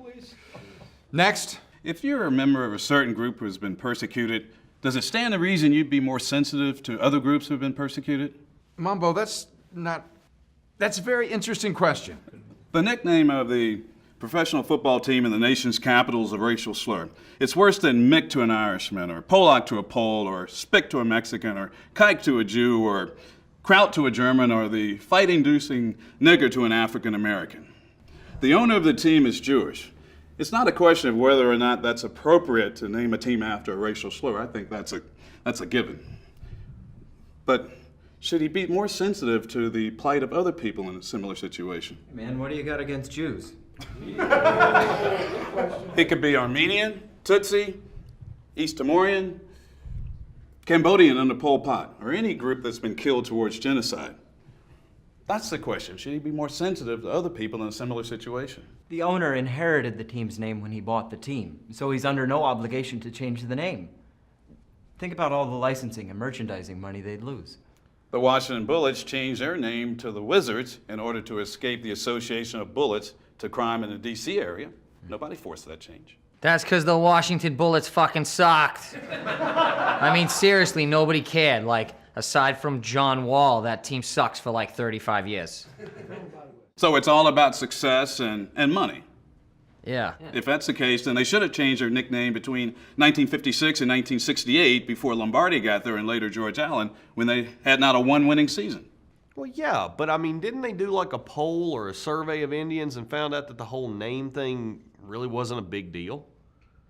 please. Next. If you're a member of a certain group who has been persecuted, does it stand to reason you'd be more sensitive to other groups who have been persecuted? Mambo, that's a very interesting question. The nickname of the professional football team in the nation's capital is a racial slur. It's worse than Mick to an Irishman, or Polak to a Pole, or Spick to a Mexican, or Kike to a Jew, or Kraut to a German, or the fight-inducing nigger to an African American. The owner of the team is Jewish. It's not a question of whether or not that's appropriate to name a team after a racial slur. I think that's a given. But should he be more sensitive to the plight of other people in a similar situation? Man, what do you got against Jews? He could be Armenian, Tutsi, East Timorian, Cambodian under Pol Pot, or any group that's been killed towards genocide. That's the question. Should he be more sensitive to other people in a similar situation? The owner inherited the team's name when he bought the team, so he's under no obligation to change the name. Think about all the licensing and merchandising money they'd lose. The Washington Bullets changed their name to the Wizards in order to escape the association of bullets to crime in the D.C. area. Nobody forced that change. That's because the Washington Bullets fucking sucked. I mean, seriously, nobody cared. Like, aside from John Wall, that team sucks for like 35 years. So it's all about success and money. Yeah. If that's the case, then they should have changed their nickname between 1956 and 1968 before Lombardi got there and later George Allen, when they had not a one-winning season. Well, yeah, but I mean, didn't they do like a poll or a survey of Indians and found out that the whole name thing really wasn't a big deal?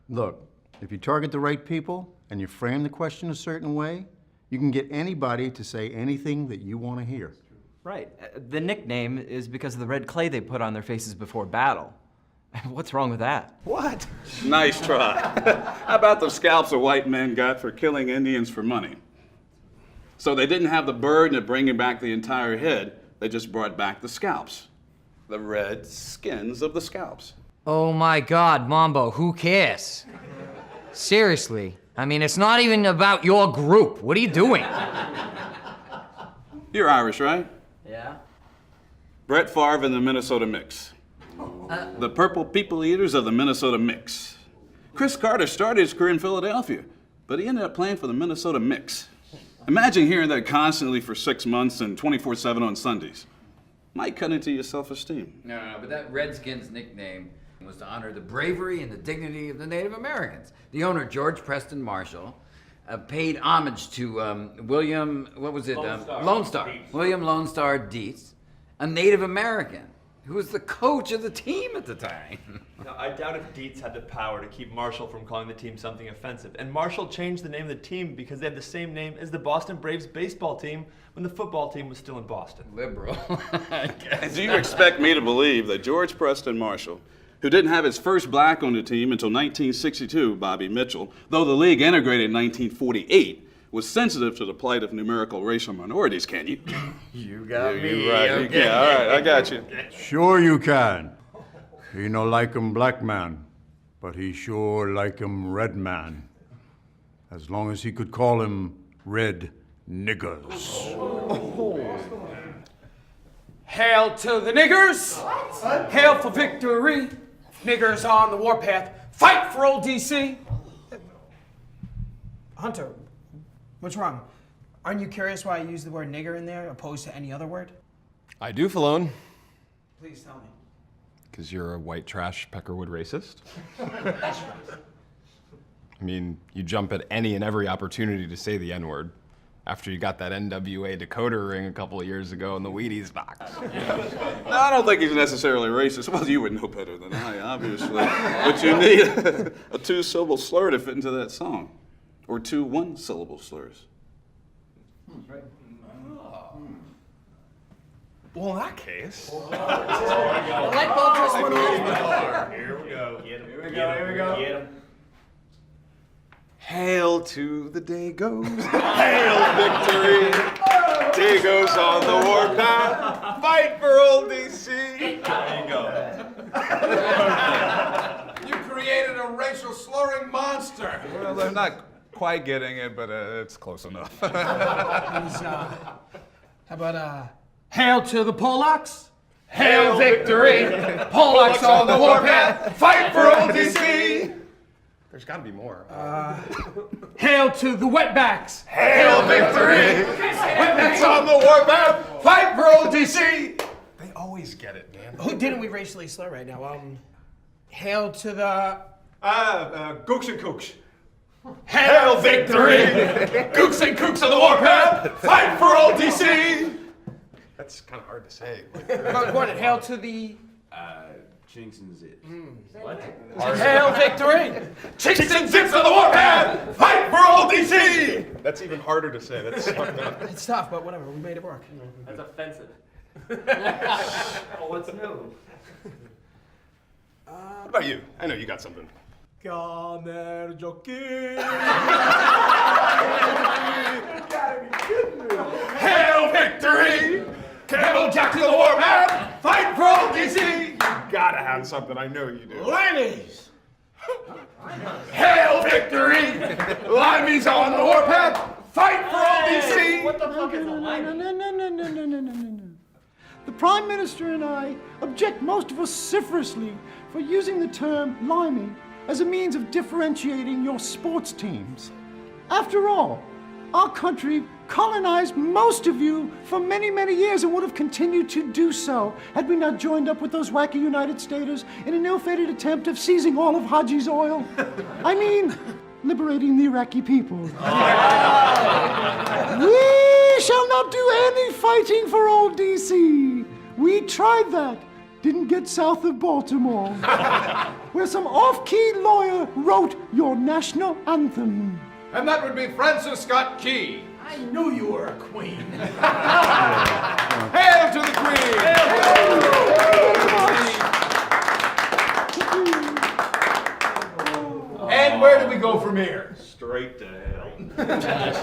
Look, if you target the right people and you frame the question a certain way, you can get anybody to say anything that you want to hear. Right. The nickname is because of the red clay they put on their faces before battle. What's wrong with that? What? Nice try. How about the scalps the white men got for killing Indians for money? So they didn't have the burden of bringing back the entire head. They just brought back the scalps. The red skins of the scalps. Oh my God, Mambo, who cares? Seriously. I mean, it's not even about your group. What are you doing? You're Irish, right? Yeah? Brett Favre and the Minnesota Mix. The Purple People Eaters of the Minnesota Mix. Chris Carter started his career in Philadelphia, but he ended up playing for the Minnesota Mix. Imagine hearing that constantly for 6 months and 24/7 on Sundays. Might cut into your self-esteem. No, but that Redskins nickname was to honor the bravery and the dignity of the Native Americans. The owner, George Preston Marshall, paid homage to William, what was it? Lone Star. William Lone Star Dietz, a Native American who was the coach of the team at the time. Now, I doubt if Dietz had the power to keep Marshall from calling the team something offensive. And Marshall changed the name of the team because they had the same name as the Boston Braves baseball team when the football team was still in Boston. Liberal, I guess. Do you expect me to believe that George Preston Marshall, who didn't have his first black on the team until 1962, Bobby Mitchell, though the league integrated in 1948, was sensitive to the plight of numerical racial minorities, can you? You got me. You're right. Okay. Yeah, all right, I got you. Sure you can. He no like 'em black man, but he sure like 'em red man. As long as he could call him red niggers. Hail to the niggers! Hail for victory! Niggers on the warpath. Fight for old DC! Hunter, what's wrong? Aren't you curious why I use the word nigger in there opposed to any other word? I do, Falone. Please tell me. Because you're a white trash Peckerwood racist. I mean, you jump at any and every opportunity to say the N-word after you got that NWA decoder ring a couple of years ago in the Wheaties box. No, I don't think he's necessarily racist. Well, you would know better than I, obviously. But you need a two-syllable slur to fit into that song. Or two one-syllable slurs. Right. Well, in that case... The light bulb just went off. Here we go. Get him. Here we go, here we go. Get him. Hail to the Dagos. Hail victory. Dagos on the warpath. Fight for old DC. There you go. You created a racial slurring monster! Well, they're not quite getting it, but it's close enough. How about, Hail to the Polacks! Hail victory! Pollock's on the warpath! Fight for old DC! There's got to be more. Hail to the wetbacks! Hail victory! Wetbacks on the warpath! Fight for old DC! They always get it, man. Who didn't we racially slur right now? Hail to the... Gooks and Kooks. Hail victory! Gooks and Kooks on the warpath! Fight for old DC! That's kind of hard to say. Gordon, hail to the... Chinks and zips. Hail victory! Chinks and zips on the warpath! Fight for old DC! That's even harder to say. That's It's tough, but whatever. We made it work. That's offensive. What's new? What about you? I know you got something. Hail victory! Camel Jack to the warpath! Fight for old DC! You gotta have something. I know you do. Limeys! Hail victory! Limeys on the warpath! Fight for old DC! What the fuck is a line? No. The Prime Minister and I object most vociferously for using the term limey as a means of differentiating your sports teams. After all, our country colonized most of you for many, many years and would have continued to do so had we not joined up with those wacky United Staters in an ill-fated attempt of seizing all of Haji's oil. I mean, liberating the Iraqi people. We shall not do any fighting for old DC. We tried that. Didn't get south of Baltimore, where some off-key lawyer wrote your national anthem. And that would be Francis Scott Key. I knew you were a queen. Hail to the queen! And where do we go from here? Straight to hell.